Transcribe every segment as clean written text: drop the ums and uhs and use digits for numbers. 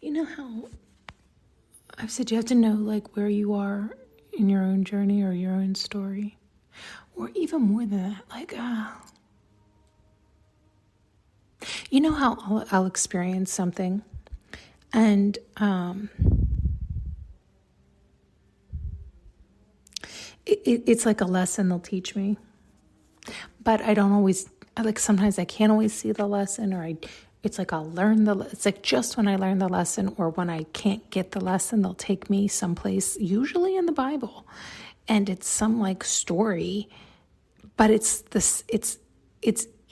You know how I've said you have to know like where you are in your own journey or your own story, or even more than that, like you know how I'll experience something and it's like a lesson they'll teach me, but I don't always, like sometimes I can't always see the lesson, or it's like I'll learn it's like just when I learn the lesson or when I can't get the lesson, they'll take me someplace, usually in the Bible, and it's some like story, but it's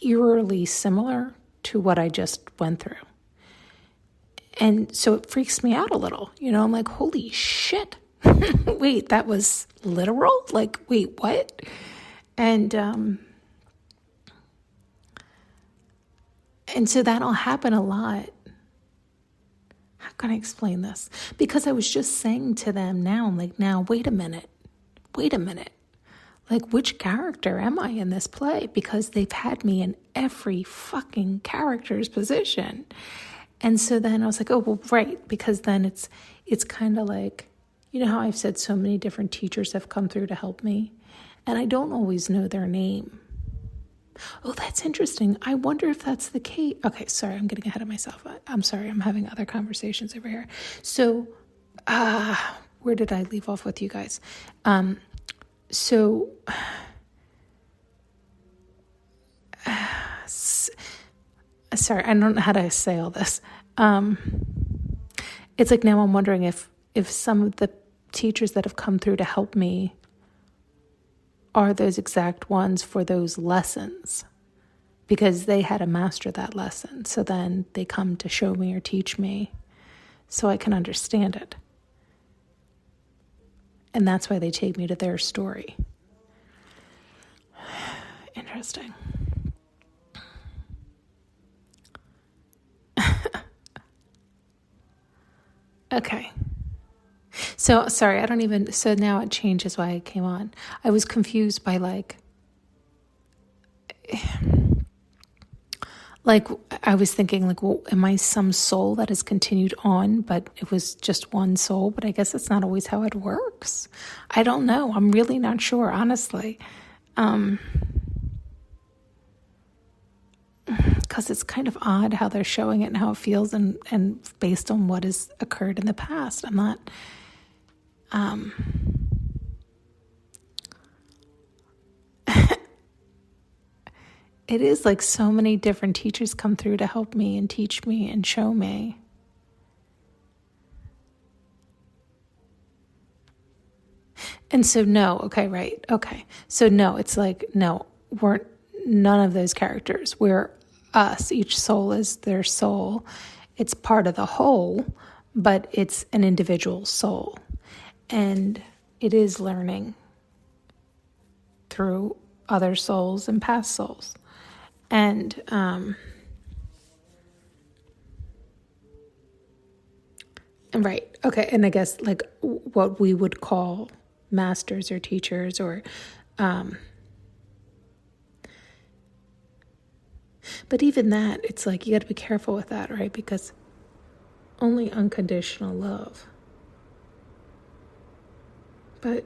eerily similar to what I just went through. And so it freaks me out a little, I'm like, holy shit. Wait, that was literal? Like, wait, what? And so that'll happen a lot. How can I explain this? Because I was just saying to them now, I'm like, now, wait a minute. Like, which character am I in this play? Because they've had me in every fucking character's position. And so then I was like, oh, well, right. Because then it's kind of like, you know how I've said so many different teachers have come through to help me, and I don't always know their name. Oh, that's interesting. I wonder if that's the case. Okay, sorry, I'm getting ahead of myself. I'm sorry, I'm having other conversations over here. So, where did I leave off with you guys? Sorry, I don't know how to say all this. It's like now I'm wondering if some of the teachers that have come through to help me are those exact ones for those lessons, because they had to master that lesson. So then they come to show me or teach me so I can understand it. And that's why they take me to their story. Interesting. Okay. So, sorry, so now it changes why I came on. I was confused by like I was thinking like, well, am I some soul that has continued on, but it was just one soul? But I guess that's not always how it works. I don't know. I'm really not sure, honestly. Because it's kind of odd how they're showing it and how it feels, and based on what has occurred in the past. I'm not... It is like so many different teachers come through to help me and teach me and show me. And so no, okay, right, okay. So no, it's like, no, we're none of those characters. We're us. Each soul is their soul. It's part of the whole, but it's an individual soul. And it is learning through other souls and past souls. And right, okay, and I guess like what we would call masters or teachers or but even that, it's like you got to be careful with that, right? Because only unconditional love but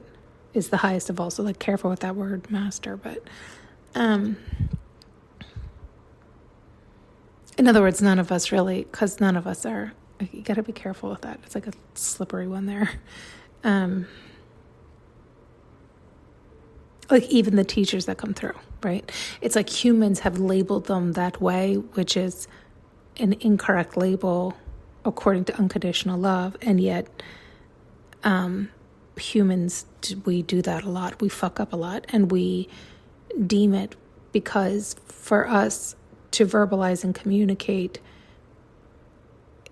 is the highest of all. So like careful with that word master, but in other words, none of us really, because none of us are, you got to be careful with that. It's like a slippery one there. Like even the teachers that come through, right? It's like humans have labeled them that way, which is an incorrect label according to unconditional love. And yet humans, we do that a lot. We fuck up a lot, and we deem it, because for us to verbalize and communicate,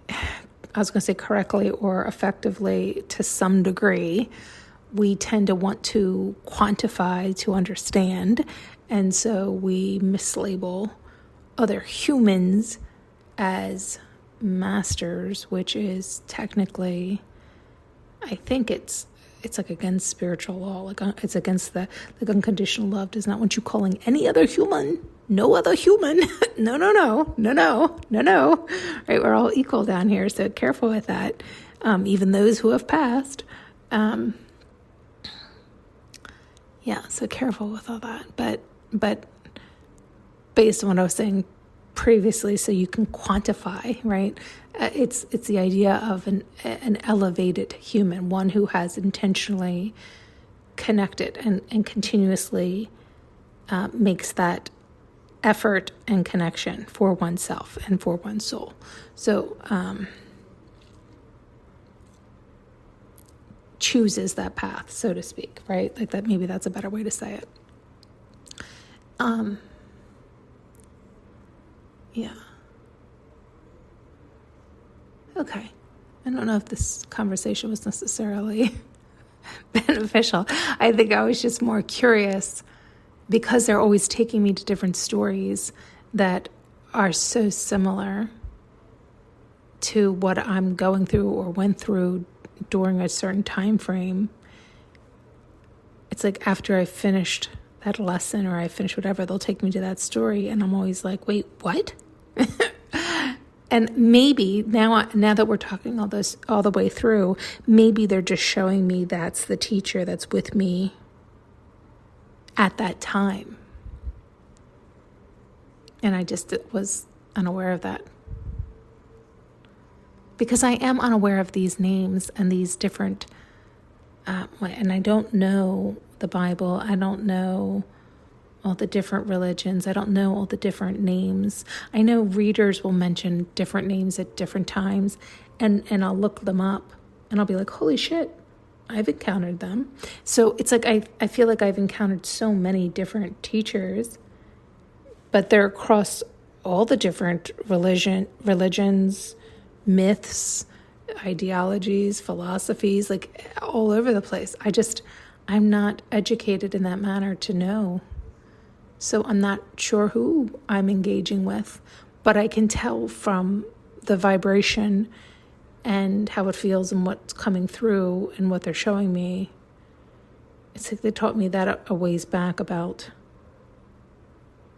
I was going to say correctly or effectively to some degree, we tend to want to quantify to understand. And so we mislabel other humans as masters, which is technically, I think it's it's like against spiritual law. Like it's against the like unconditional love does not want you calling any other human, no other human. No. Right? We're all equal down here. So careful with that. Even those who have passed. So careful with all that. But based on what I was saying previously, so you can quantify, right? It's the idea of an elevated human, one who has intentionally connected and continuously makes that effort and connection for oneself and for one's soul. So chooses that path, so to speak, right? Like that, maybe that's a better way to say it. Yeah. Okay. I don't know if this conversation was necessarily beneficial. I think I was just more curious because they're always taking me to different stories that are so similar to what I'm going through or went through during a certain time frame. It's like after I finished that lesson or I finished whatever, they'll take me to that story and I'm always like, wait, what? And maybe now that we're talking all the way through, maybe they're just showing me that's the teacher that's with me at that time. And I just was unaware of that. Because I am unaware of these names and these different, and I don't know the Bible. I don't know all the different religions. I don't know all the different names. I know readers will mention different names at different times, and I'll look them up, and I'll be like, holy shit, I've encountered them. So it's like I feel like I've encountered so many different teachers, but they're across all the different religions, myths, ideologies, philosophies, like all over the place. I'm not educated in that manner to know. So I'm not sure who I'm engaging with, but I can tell from the vibration and how it feels and what's coming through and what they're showing me. It's like they taught me that a ways back about,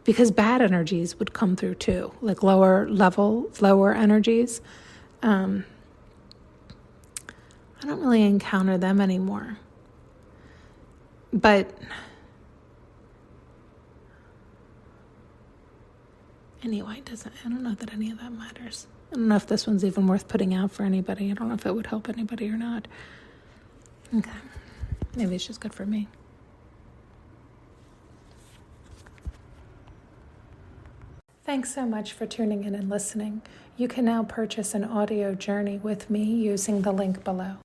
because bad energies would come through too, like lower energies. I don't really encounter them anymore. But anyway, I don't know that any of that matters. I don't know if this one's even worth putting out for anybody. I don't know if it would help anybody or not. Okay. Maybe it's just good for me. Thanks so much for tuning in and listening. You can now purchase an audio journey with me using the link below.